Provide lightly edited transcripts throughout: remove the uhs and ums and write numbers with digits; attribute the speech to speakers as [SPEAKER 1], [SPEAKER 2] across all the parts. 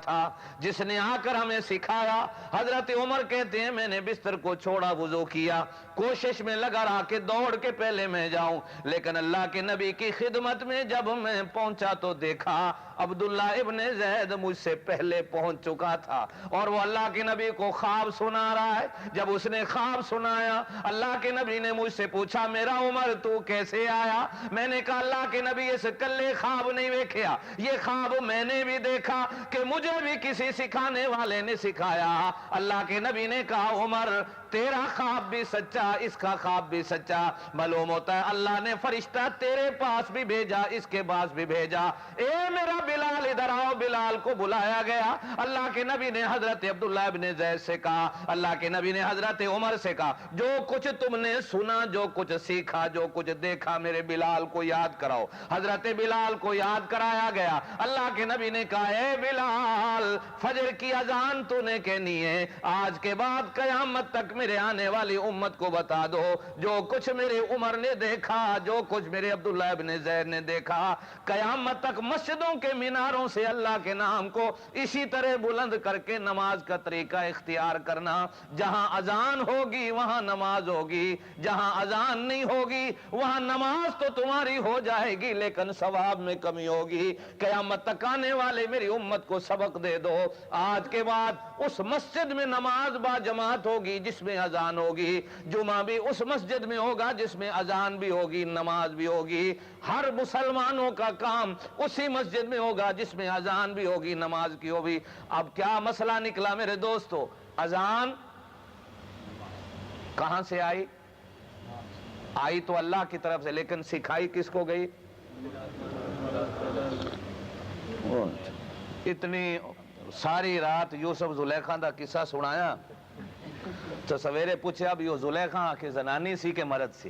[SPEAKER 1] تھا جس نے آ کر ہمیں سکھایا۔ حضرت عمر کہتے ہیں میں نے بستر کو چھوڑا، وضو کیا، کوشش میں لگا رہا کہ دوڑ کے پہلے میں جاؤں، لیکن اللہ کے نبی کی خدمت میں جب میں پہنچا تو دیکھا عبداللہ ابن زید مجھ سے پہلے پہنچ چکا تھا، اور وہ اللہ کے نبی کو خواب سنا رہا ہے۔ جب اس نے خواب سنایا، اللہ کے نبی نے مجھ سے پوچھا میرا عمر تو کیسے آیا؟ میں نے کہا اللہ کے نبی اس کلے خواب نہیں دیکھا، یہ خواب میں نے بھی دیکھا کہ مجھے بھی کسی سکھانے والے نے سکھایا۔ اللہ کے نبی نے کہا عمر تیرا خواب بھی سچا، اس کا خواب بھی سچا، معلوم ہوتا ہے اللہ نے فرشتہ تیرے پاس بھی بھیجا، اس کے پاس بھی بھیجا۔ اے میرا بلال ادھر آؤ۔ بلال کو بلایا گیا، اللہ کے نبی نے حضرت عبداللہ ابن زید سے کہا، اللہ کے نبی نے حضرت عمر سے کہا جو کچھ تم نے سنا، جو کچھ سیکھا، جو کچھ دیکھا میرے بلال کو یاد کراؤ۔ حضرت بلال کو یاد کرایا گیا۔ اللہ کے نبی نے کہا اے بلال فجر کی اذان تو نے کہنی ہے، آج کے بعد قیامت تک میرے آنے والی امت کو بتا دو جو کچھ میرے عمر نے دیکھا، جو کچھ میرے عبداللہ ابن زید نے دیکھا، قیامت تک مسجدوں کے میناروں سے اللہ کے نام کو اسی طرح بلند کر کے نماز کا طریقہ اختیار کرنا۔ جہاں اذان ہوگی وہاں نماز ہوگی، جہاں اذان نہیں ہوگی وہاں نماز تو تمہاری ہو جائے گی لیکن ثواب میں کمی ہوگی۔ قیامت تک آنے والے میری امت کو سبق دے دو، آج کے بعد اس مسجد میں نماز با جماعت ہوگی جس میں اذان ہوگی، جمعہ بھی اس مسجد میں ہوگا جس میں اذان بھی ہوگی، نماز بھی ہوگی، ہر مسلمانوں کا کام اسی مسجد میں ہوگا جس میں اذان بھی ہوگی، نماز کی ہوگی۔ اب کیا مسئلہ نکلا میرے دوستو؟ اذان کہاں سے آئی؟ آئی تو اللہ کی طرف سے، لیکن سکھائی کس کو گئی؟ اتنی ساری رات یوسف زلیخا دا قصہ سنایا تو سویرے پوچھے اب یہ زلیخا کی زنانی سی کہ مرد سی؟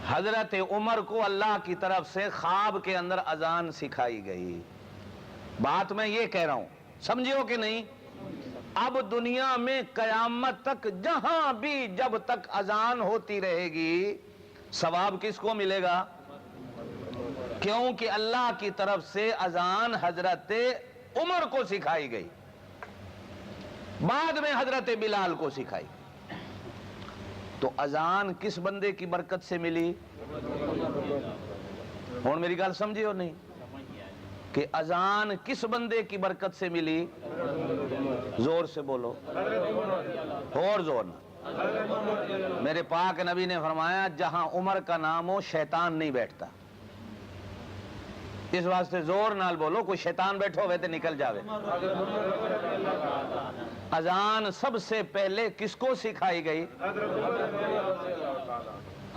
[SPEAKER 1] حضرت عمر کو اللہ کی طرف سے خواب کے اندر اذان سکھائی گئی۔ بات میں یہ کہہ رہا ہوں، سمجھو کہ نہیں؟ اب دنیا میں قیامت تک جہاں بھی جب تک اذان ہوتی رہے گی ثواب کس کو ملے گا؟ کیونکہ اللہ کی طرف سے اذان حضرت عمر کو سکھائی گئی، بعد میں حضرت بلال کو سکھائی۔ تو اذان کس بندے کی برکت سے ملی؟ ہوں میری گل سمجھے ہو نہیں کہ اذان کس بندے کی برکت سے ملی؟ زور سے بولو، اور زور نہ۔ میرے پاک نبی نے فرمایا جہاں عمر کا نام ہو شیطان نہیں بیٹھتا، اس واسطے زور نال بولو، کوئی شیطان بیٹھو ہوئے تو نکل جاوے۔ اذان سب سے پہلے کس کو سکھائی گئی؟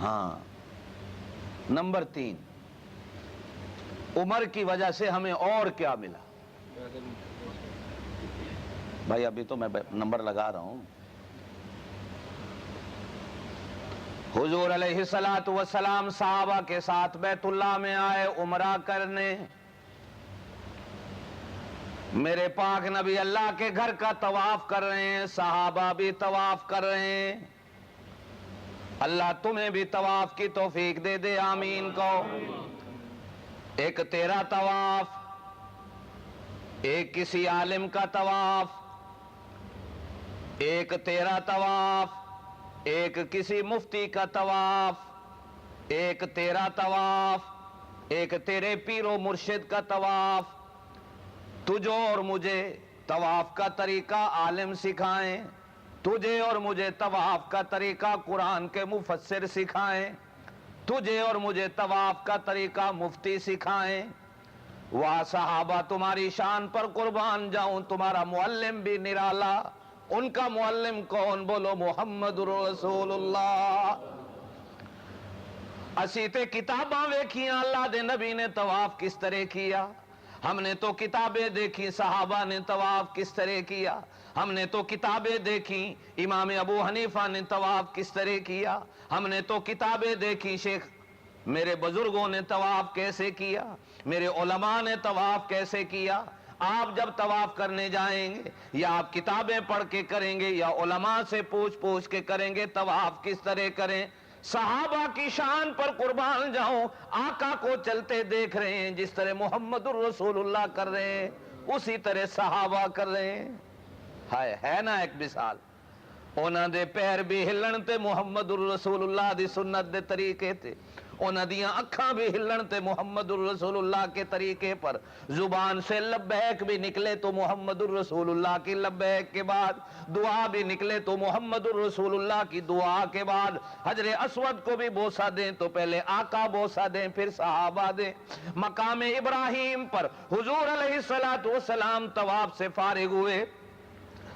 [SPEAKER 1] ہاں۔ نمبر 3، عمر کی وجہ سے ہمیں اور کیا ملا؟ بھائی ابھی تو میں نمبر لگا رہا ہوں۔ حضور علیہ السلام صحابہ کے ساتھ بیت اللہ میں آئے عمرہ کرنے۔ میرے پاک نبی اللہ کے گھر کا طواف کر رہے ہیں، صحابہ بھی طواف کر رہے ہیں۔ اللہ تمہیں بھی طواف کی توفیق دے دے، آمین کہو۔ ایک تیرا طواف، ایک کسی عالم کا طواف، ایک تیرا طواف، ایک کسی مفتی کا طواف، ایک تیرا طواف، ایک تیرے پیر و مرشد کا طواف۔ تجھے اور مجھے طواف کا طریقہ عالم سکھائیں، تجھے اور مجھے طواف کا طریقہ قرآن کے مفسر سکھائیں، تجھے اور مجھے طواف کا طریقہ مفتی سکھائیں۔ واہ صحابہ تمہاری شان پر قربان جاؤں، تمہارا معلم بھی نرالا۔ ان کا معلم کون؟ بولو محمد رسول اللہ۔ اسی تے کتاباں ویکھیاں اللہ دے نبی نے طواف کس طرح کیا، ہم نے تو کتابیں دیکھی صحابہ نے طواف کس طرح کیا، ہم نے تو کتابیں دیکھی امام ابو حنیفہ نے طواف کس طرح کیا، ہم نے تو کتابیں دیکھی شیخ میرے بزرگوں نے طواف کیسے کیا، میرے علماء نے طواف کیسے کیا۔ آپ جب طواف کرنے جائیں گے یا آپ کتابیں پڑھ کے کریں گے یا علماء سے پوچھ کے کریں گے طواف کس طرح کریں۔ صحابہ کی شان پر قربان جاؤں، آقا کو چلتے دیکھ رہے ہیں جس طرح محمد الرسول اللہ کر رہے ہیں۔ اسی طرح صحابہ کر رہے ہیں. ہے نا ایک مثال. انہاں دے پیر بھی ہلن تے محمد الرسول اللہ دی سنت دے طریقے تے, انہاں دیاں اکھاں بھی ہلن تے محمد الرسول اللہ کے طریقے پر, زبان سے لبیک بھی نکلے تو محمد الرسول اللہ کی لبیک کے بعد, دعا بھی نکلے تو محمد الرسول اللہ کی دعا کے بعد, حجر اسود کو بھی بوسہ دیں تو پہلے آقا بوسہ دیں پھر صحابہ دیں. مقام ابراہیم پر حضور علیہ السلام طواف سے فارغ ہوئے,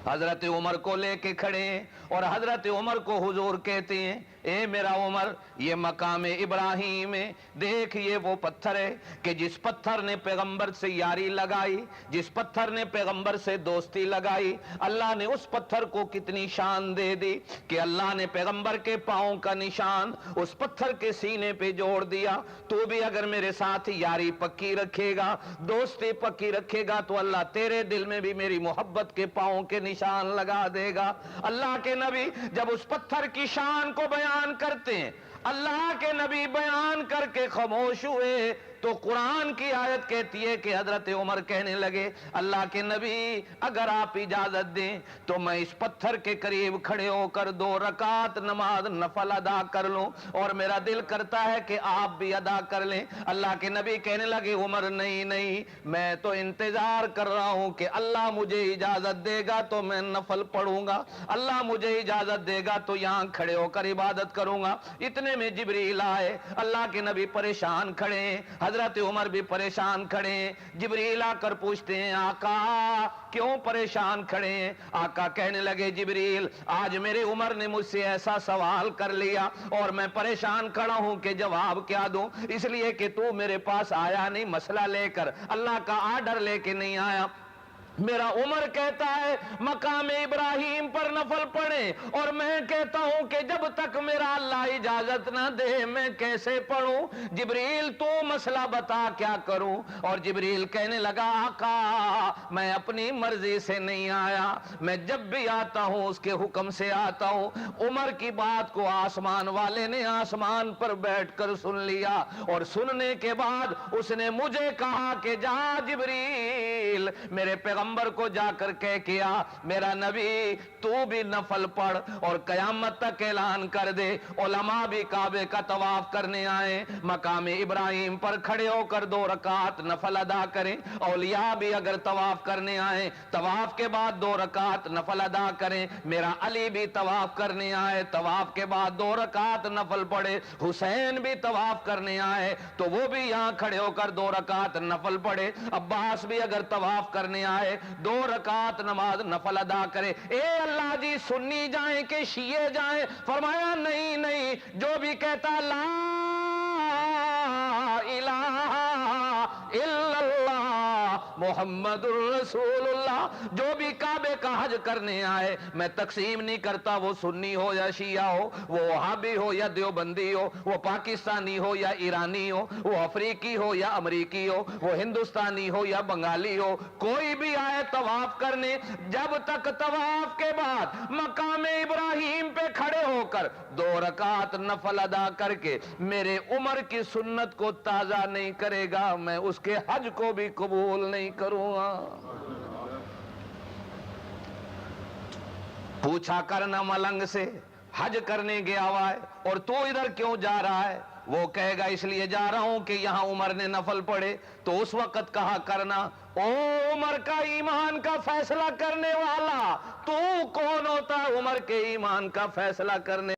[SPEAKER 1] حضرت عمر کو لے کے کھڑے ہیں اور حضرت عمر کو حضور کہتے ہیں اے میرا عمر, یہ مقام ابراہیم ہے, دیکھ یہ وہ پتھر ہے کہ جس پتھر نے پیغمبر سے یاری لگائی, جس پتھر نے پیغمبر سے دوستی لگائی, اللہ نے اس پتھر کو کتنی شان دے دی کہ اللہ نے پیغمبر کے پاؤں کا نشان اس پتھر کے سینے پہ جوڑ دیا. تو بھی اگر میرے ساتھ یاری پکی رکھے گا, دوستی پکی رکھے گا, تو اللہ تیرے دل میں بھی میری محبت کے پاؤں کے نشان لگا دے گا. اللہ کے نبی جب اس پتھر کی شان کو بیان کرتے ہیں, اللہ کے نبی بیان کر کے خاموش ہوئے, تو قرآن کی آیت کہتی ہے کہ حضرت عمر کہنے لگے اللہ کے نبی اگر آپ اجازت دیں تو میں اس پتھر کے قریب کھڑے ہو کر 2 رکعت نماز نفل ادا کر لوں, اور میرا دل کرتا ہے کہ آپ بھی ادا کر لیں. اللہ کے نبی کہنے لگے عمر نہیں نہیں, میں تو انتظار کر رہا ہوں کہ اللہ مجھے اجازت دے گا تو میں نفل پڑھوں گا, اللہ مجھے اجازت دے گا تو یہاں کھڑے ہو کر عبادت کروں گا. اتنے میں جبریل آئے, اللہ کے نبی پریشان کھڑے ہیں, حضرت عمر بھی پریشان کھڑے ہیں. جبریل آ کر پوچھتے ہیں آقا کیوں پریشان کھڑے ہیں؟ آقا کہنے لگے جبریل آج میرے عمر نے مجھ سے ایسا سوال کر لیا اور میں پریشان کھڑا ہوں کہ جواب کیا دوں, اس لیے کہ تو میرے پاس آیا نہیں مسئلہ لے کر, اللہ کا آرڈر لے کے نہیں آیا. میرا عمر کہتا ہے مقام ابراہیم پر نفل پڑھیں, اور میں کہتا ہوں کہ جب تک میرا اللہ اجازت نہ دے میں کیسے پڑھوں؟ جبریل تو مسئلہ بتا کیا کروں؟ اور جبریل کہنے لگا آقا میں اپنی مرضی سے نہیں آیا, میں جب بھی آتا ہوں اس کے حکم سے آتا ہوں. عمر کی بات کو آسمان والے نے آسمان پر بیٹھ کر سن لیا, اور سننے کے بعد اس نے مجھے کہا کہ جا جبریل میرے پیغمبر کو جا کر کہہ کیا میرا نبی تو بھی نفل پڑھ اور قیامت تک اعلان کر دے. علماء بھی کعبے کا طواف کرنے آئے, مقام ابراہیم پر کھڑے ہو کر 2 رکعت نفل ادا کریں. اولیاء بھی اگر طواف کرنے آئے طواف کے بعد 2 رکعت نفل ادا کریں. میرا علی بھی طواف کرنے آئے, طواف کے بعد 2 رکعت نفل پڑھے. حسین بھی طواف کرنے آئے تو وہ بھی یہاں کھڑے ہو کر 2 رکعت نفل پڑھے. عباس بھی اگر طواف کرنے آئے 2 رکعت نماز نفل ادا کرے. اے اللہ جی سنی جائیں کہ شیعہ جائیں؟ فرمایا نہیں نہیں, جو بھی کہتا لا الہ الا اللہ محمد الرسول اللہ, جو بھی کعبے کا حج کرنے آئے, میں تقسیم نہیں کرتا وہ سنی ہو یا شیعہ ہو, وہ وہابی ہو یا دیوبندی ہو, وہ پاکستانی ہو یا ایرانی ہو, وہ افریقی ہو یا امریکی ہو, وہ ہندوستانی ہو یا بنگالی ہو, کوئی بھی آئے طواف کرنے, جب تک طواف کے بعد مقام ابراہیم پہ کھڑے ہو کر 2 رکعت نفل ادا کر کے میرے عمر کی سنت کو تازہ نہیں کرے گا, میں اس کے حج کو بھی قبول نہیں کروں گا. پوچھا کرنا ملنگ سے حج کرنے گیا ہوا ہے اور تو ادھر کیوں جا رہا ہے؟ وہ کہے گا اس لیے جا رہا ہوں کہ یہاں عمر نے نفل پڑھے. تو اس وقت کہا کرنا او عمر کا ایمان کا فیصلہ کرنے والا, تو کون ہوتا عمر کے ایمان کا فیصلہ کرنے